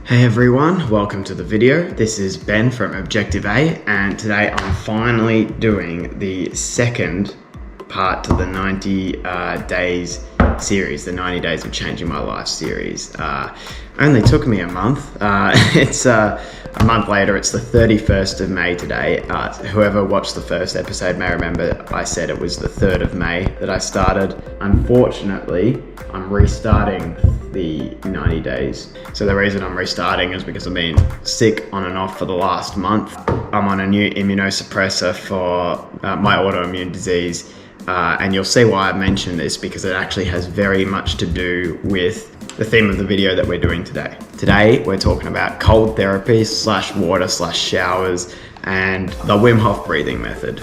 Hey everyone, welcome to the video. This is Ben from Objective A, and today I'm finally doing the second part to the 90 days series, the 90 days of changing my life series. Only took me a month. It's a month later. It's the 31st of May today. Whoever watched the first episode may remember I said it was the 3rd of May that I started. Unfortunately, I'm restarting the 90 days. So the reason I'm restarting is because I've been sick on and off for the last month. I'm on a new immunosuppressor for my autoimmune disease. And you'll see why I mention this, because it actually has very much to do with the theme of the video that we're doing today. Today, we're talking about cold therapy / water / showers and the Wim Hof Breathing Method.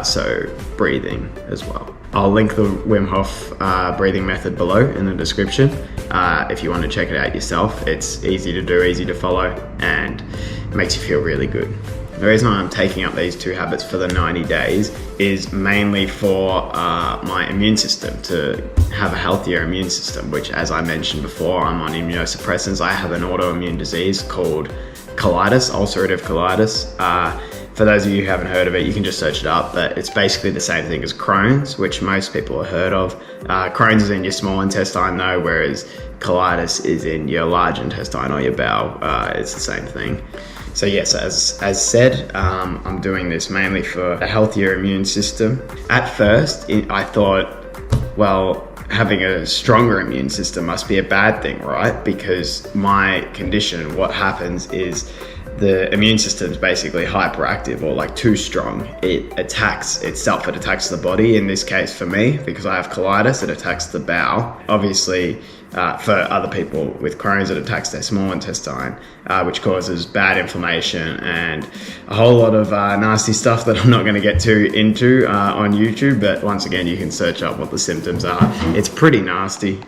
So breathing as well. I'll link the Wim Hof Breathing Method below in the description if you want to check it out yourself. It's easy to do, easy to follow, and it makes you feel really good. The reason I'm taking up these two habits for the 90 days is mainly for my immune system, to have a healthier immune system, which, as I mentioned before, I'm on immunosuppressants. I have an autoimmune disease called colitis, ulcerative colitis. For those of you who haven't heard of it, you can just search it up, but it's basically the same thing as Crohn's, which most people have heard of. Crohn's is in your small intestine though, whereas colitis is in your large intestine or your bowel. It's the same thing. So yes, as said, I'm doing this mainly for a healthier immune system. At first, I thought, well, having a stronger immune system must be a bad thing, right? Because my condition, what happens is the immune system is basically hyperactive or like too strong. It attacks itself, it attacks the body. In this case for me, because I have colitis, it attacks the bowel. Obviously, for other people with Crohn's, it attacks their small intestine, which causes bad inflammation and a whole lot of nasty stuff that I'm not going to get into on YouTube. But once again, you can search up what the symptoms are. It's pretty nasty.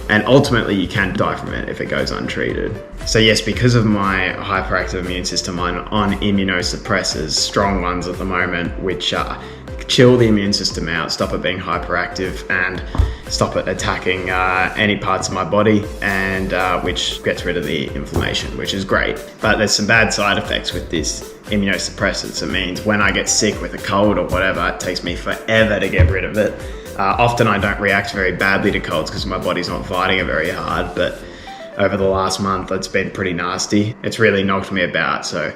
And ultimately you can die from it if it goes untreated. So yes, because of my hyperactive immune system, I'm on immunosuppressors, strong ones at the moment, which chill the immune system out, stop it being hyperactive and stop it attacking any parts of my body, and which gets rid of the inflammation, which is great. But there's some bad side effects with this immunosuppressants. It means when I get sick with a cold or whatever, it takes me forever to get rid of it. Often I don't react very badly to colds because my body's not fighting it very hard, but over the last month it's been pretty nasty. It's really knocked me about, so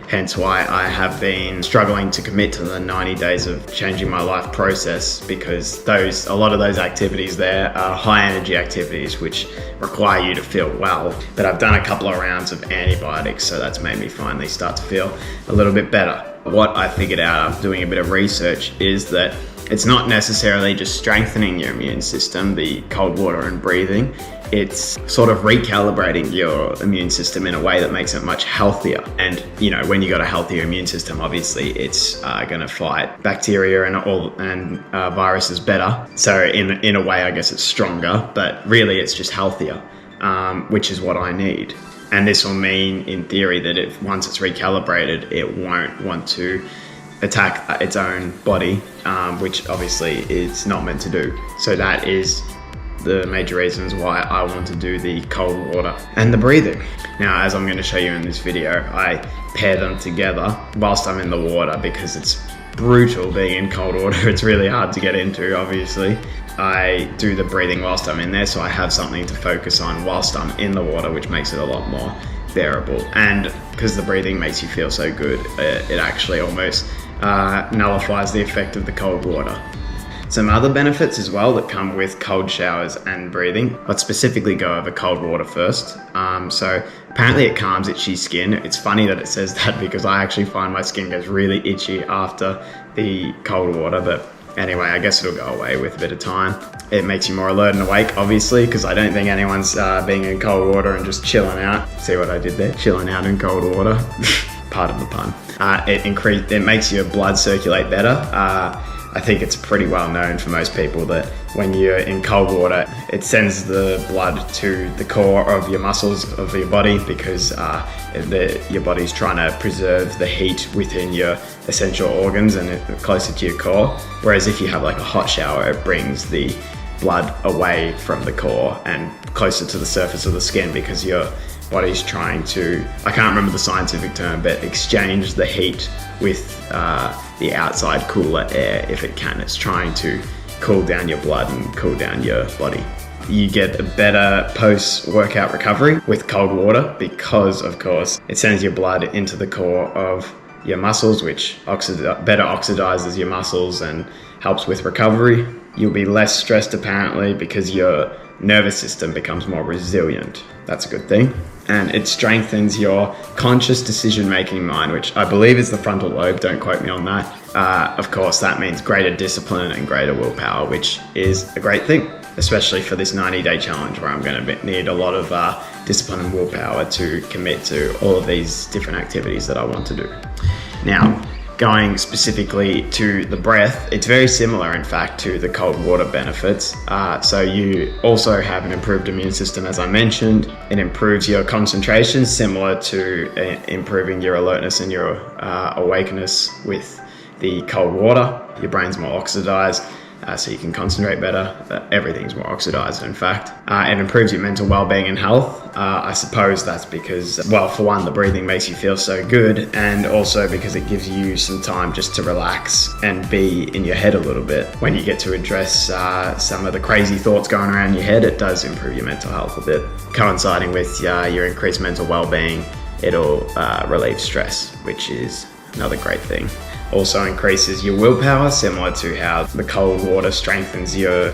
hence why I have been struggling to commit to the 90 days of changing my life process, because a lot of those activities there are high energy activities which require you to feel well. But I've done a couple of rounds of antibiotics, so that's made me finally start to feel a little bit better. What I figured out after doing a bit of research is that it's not necessarily just strengthening your immune system, the cold water and breathing. It's sort of recalibrating your immune system in a way that makes it much healthier. And you know, when you got a healthier immune system, obviously it's going to fight bacteria and viruses better. So in a way, I guess it's stronger, but really it's just healthier, which is what I need. And this will mean, in theory, that once it's recalibrated, it won't want to attack its own body, which obviously it's not meant to do. So that is the major reasons why I want to do the cold water and the breathing. Now, as I'm going to show you in this video, I pair them together whilst I'm in the water, because it's brutal being in cold water. It's really hard to get into, obviously. I do the breathing whilst I'm in there, so I have something to focus on whilst I'm in the water, which makes it a lot more bearable. And because the breathing makes you feel so good, it actually almost nullifies the effect of the cold water. Some other benefits as well that come with cold showers and breathing. Let's specifically go over cold water first. So apparently it calms itchy skin. It's funny that it says that, because I actually find my skin goes really itchy after the cold water, but anyway, I guess it'll go away with a bit of time. It makes you more alert and awake, obviously, because I don't think anyone's being in cold water and just chilling out. See what I did there? Chilling out in cold water. Part of the pun. It makes your blood circulate better. I think it's pretty well known for most people that when you're in cold water, it sends the blood to the core of your muscles of your body, because your body's trying to preserve the heat within your essential organs and closer to your core. Whereas if you have like a hot shower, it brings the blood away from the core and closer to the surface of the skin, because your body's trying to, I can't remember the scientific term, but exchange the heat with the outside cooler air if it can. It's trying to cool down your blood and cool down your body. You get a better post-workout recovery with cold water because, of course, it sends your blood into the core of your muscles, which better oxidizes your muscles and helps with recovery. You'll be less stressed apparently because your nervous system becomes more resilient. That's a good thing. And it strengthens your conscious decision-making mind, which I believe is the frontal lobe. Don't quote me on that. Of course, that means greater discipline and greater willpower, which is a great thing, especially for this 90-day challenge where I'm going to need a lot of discipline and willpower to commit to all of these different activities that I want to do. Now, going specifically to the breath, it's very similar, in fact, to the cold water benefits. So you also have an improved immune system, as I mentioned. It improves your concentration, similar to improving your alertness and your awakeness with the cold water. Your brain's more oxidized, so you can concentrate better. Everything's more oxidized, in fact. It improves your mental well-being and health. I suppose that's because, well, for one, the breathing makes you feel so good, and also because it gives you some time just to relax and be in your head a little bit. When you get to address some of the crazy thoughts going around your head, it does improve your mental health a bit. Coinciding with your increased mental well-being, it'll relieve stress, which is another great thing. Also increases your willpower, similar to how the cold water strengthens your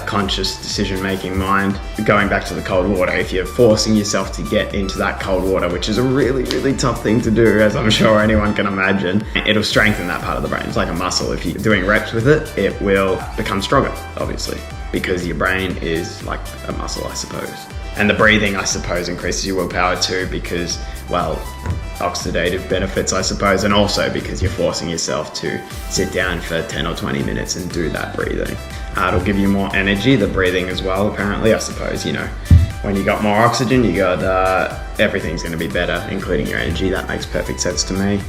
conscious decision-making mind. Going back to the cold water, if you're forcing yourself to get into that cold water, which is a really, really tough thing to do, as I'm sure anyone can imagine, it'll strengthen that part of the brain. It's like a muscle. If you're doing reps with it, it will become stronger, obviously, because your brain is like a muscle, I suppose. And the breathing, I suppose, increases your willpower too, because, well, oxidative benefits, I suppose, and also because you're forcing yourself to sit down for 10 or 20 minutes and do that breathing. It'll give you more energy, the breathing as well, apparently. I suppose, when you got more oxygen, you got everything's going to be better, including your energy. That makes perfect sense to me.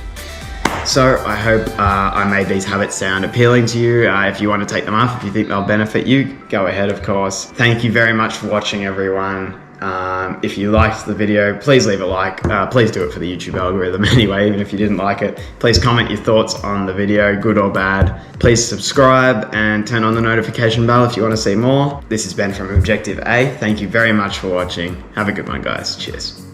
So I hope I made these habits sound appealing to you. If you want to take them up, if you think they'll benefit you, go ahead, of course. Thank you very much for watching, everyone. If you liked the video, please leave a like. Please do it for the YouTube algorithm anyway, even if you didn't like it. Please comment your thoughts on the video, good or bad. Please subscribe and turn on the notification bell if you want to see more. This has been from Objective A. Thank you very much for watching. Have a good one, guys. Cheers.